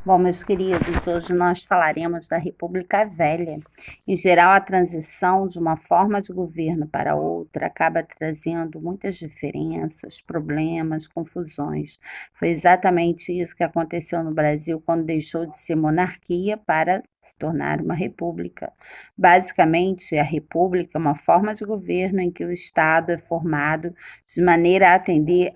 Bom, meus queridos, hoje nós falaremos da República Velha. Em geral, a transição de uma forma de governo para outra acaba trazendo muitas diferenças, problemas, confusões. Foi exatamente isso que aconteceu no Brasil quando deixou de ser monarquia para se tornar uma república. Basicamente, a república é uma forma de governo em que o Estado é formado de maneira a atender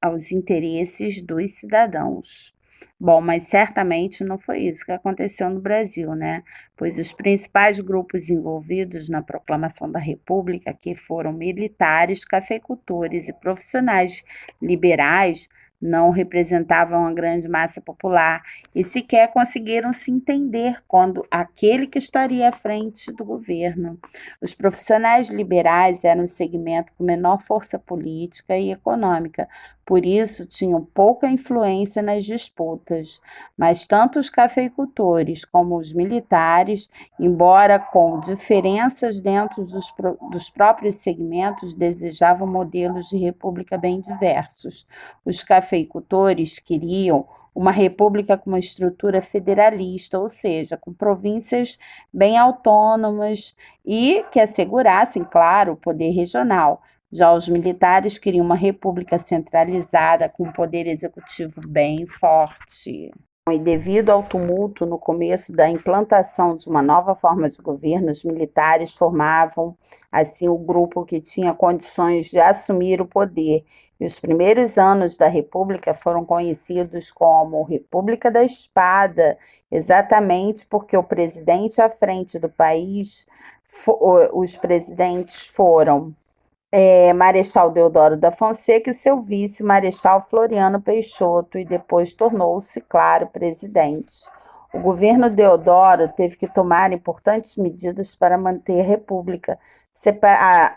aos interesses dos cidadãos. Bom, mas certamente não foi isso que aconteceu no Brasil, né? Pois os principais grupos envolvidos na proclamação da República, que foram militares, cafeicultores e profissionais liberais, não representavam a grande massa popular e sequer conseguiram se entender quando aquele que estaria à frente do governo. Os profissionais liberais eram o segmento com menor força política e econômica, por isso tinham pouca influência nas disputas, mas tanto os cafeicultores como os militares, embora com diferenças dentro dos próprios segmentos, desejavam modelos de república bem diversos. Os cafeicultores queriam uma república com uma estrutura federalista, ou seja, com províncias bem autônomas e que assegurassem, claro, o poder regional. Já os militares queriam uma república centralizada, com um poder executivo bem forte. E devido ao tumulto no começo da implantação de uma nova forma de governo, os militares formavam, assim, o grupo que tinha condições de assumir o poder. E os primeiros anos da República foram conhecidos como República da Espada, exatamente porque o presidente à frente do país, os presidentes foram Marechal Deodoro da Fonseca e seu vice, Marechal Floriano Peixoto, e depois tornou-se, claro, presidente. O governo Deodoro teve que tomar importantes medidas para manter a República.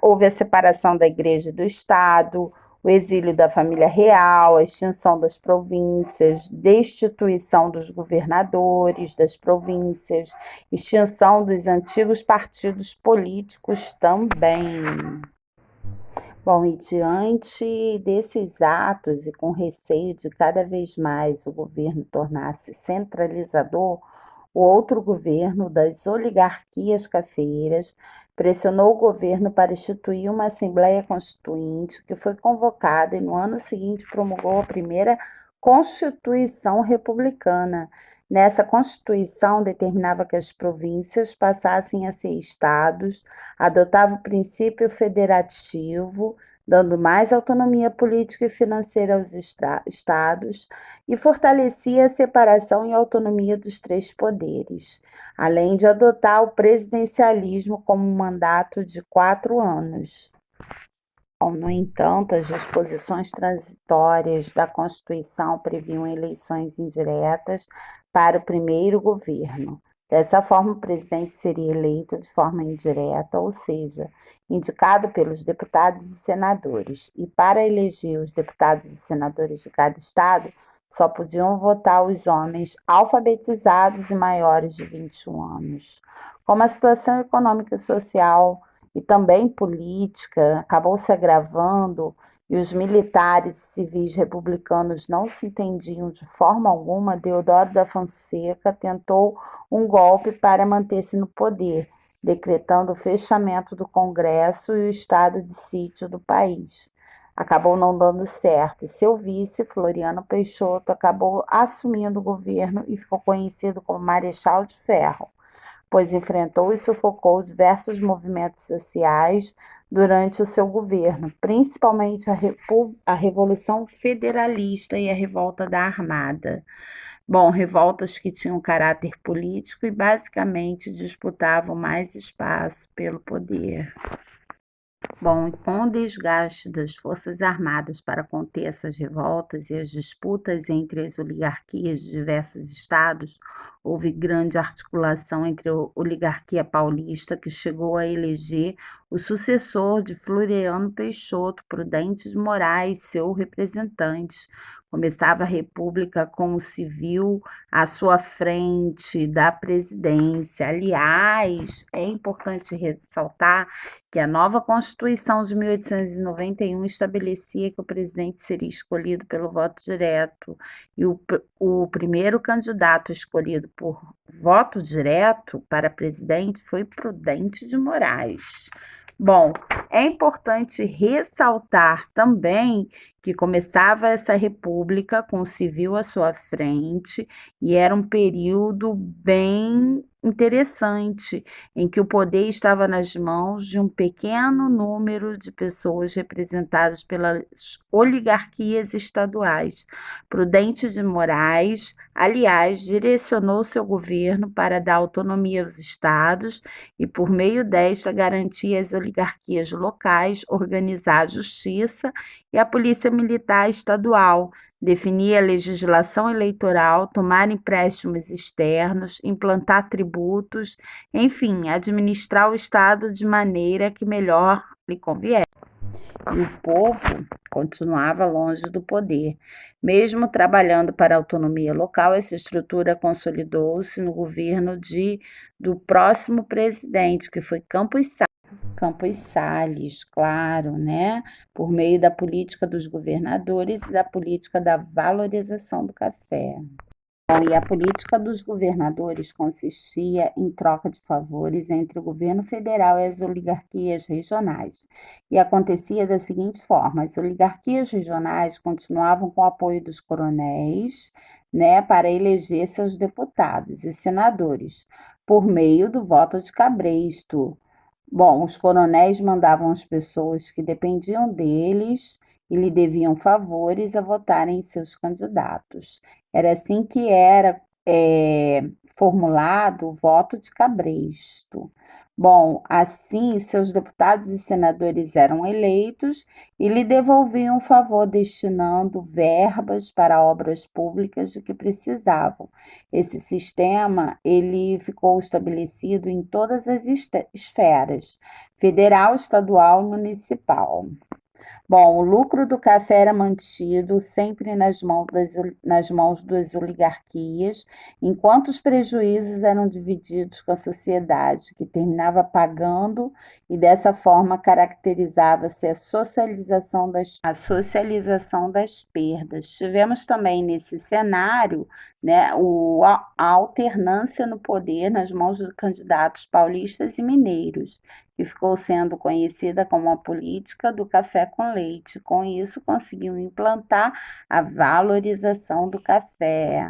Houve a separação da Igreja e do Estado, o exílio da família real, a extinção das províncias, destituição dos governadores das províncias, extinção dos antigos partidos políticos também. Bom, e diante desses atos e com receio de cada vez mais o governo tornar-se centralizador, o outro governo das oligarquias cafeeiras pressionou o governo para instituir uma Assembleia Constituinte que foi convocada e no ano seguinte promulgou a primeira Constituição Republicana. Nessa Constituição determinava que as províncias passassem a ser estados, adotava o princípio federativo, dando mais autonomia política e financeira aos estados, e fortalecia a separação e autonomia dos três poderes, além de adotar o presidencialismo como um mandato de 4 anos. No entanto, as disposições transitórias da Constituição previam eleições indiretas para o primeiro governo. Dessa forma, o presidente seria eleito de forma indireta, ou seja, indicado pelos deputados e senadores. E para eleger os deputados e senadores de cada estado, só podiam votar os homens alfabetizados e maiores de 21 anos. Como a situação econômica e social e também política acabou se agravando e os militares e civis republicanos não se entendiam de forma alguma, Deodoro da Fonseca tentou um golpe para manter-se no poder, decretando o fechamento do Congresso e o estado de sítio do país. Acabou não dando certo e seu vice, Floriano Peixoto, acabou assumindo o governo e ficou conhecido como Marechal de Ferro, pois enfrentou e sufocou diversos movimentos sociais durante o seu governo, principalmente a Revolução Federalista e a Revolta da Armada. Bom, revoltas que tinham caráter político e basicamente disputavam mais espaço pelo poder. Bom, e com o desgaste das Forças Armadas para conter essas revoltas e as disputas entre as oligarquias de diversos estados, houve grande articulação entre a oligarquia paulista, que chegou a eleger o sucessor de Floriano Peixoto, Prudente de Moraes, seu representante. Começava a República com o civil à sua frente da presidência. Aliás, é importante ressaltar que a nova Constituição Constituição de 1891 estabelecia que o presidente seria escolhido pelo voto direto, e o primeiro candidato escolhido por voto direto para presidente foi Prudente de Moraes. Bom, é importante ressaltar também que começava essa república com o civil à sua frente e era um período bem interessante, em que o poder estava nas mãos de um pequeno número de pessoas representadas pelas oligarquias estaduais. Prudente de Moraes, aliás, direcionou seu governo para dar autonomia aos estados e, por meio desta, garantir às oligarquias locais organizar a justiça e a polícia militar estadual, definir a legislação eleitoral, tomar empréstimos externos, implantar tributos, enfim, administrar o Estado de maneira que melhor lhe conviesse. E o povo continuava longe do poder. Mesmo trabalhando para a autonomia local, essa estrutura consolidou-se no governo do próximo presidente, que foi Campos Salles, claro, né? Por meio da política dos governadores e da política da valorização do café. Bom, e a política dos governadores consistia em troca de favores entre o governo federal e as oligarquias regionais. E acontecia da seguinte forma: as oligarquias regionais continuavam com o apoio dos coronéis, né, para eleger seus deputados e senadores, por meio do voto de cabresto. Bom, os coronéis mandavam as pessoas que dependiam deles e lhe deviam favores a votarem em seus candidatos. Era assim que era formulado o voto de cabresto. Bom, assim, seus deputados e senadores eram eleitos e lhe devolviam o favor destinando verbas para obras públicas de que precisavam. Esse sistema ele ficou estabelecido em todas as esferas, federal, estadual e municipal. Bom, o lucro do café era mantido sempre nas mãos das oligarquias, enquanto os prejuízos eram divididos com a sociedade, que terminava pagando, e dessa forma caracterizava-se a socialização das perdas. Tivemos também nesse cenário, né, a alternância no poder nas mãos de candidatos paulistas e mineiros, que ficou sendo conhecida como a política do café com leite. Com isso, conseguiu implantar a valorização do café.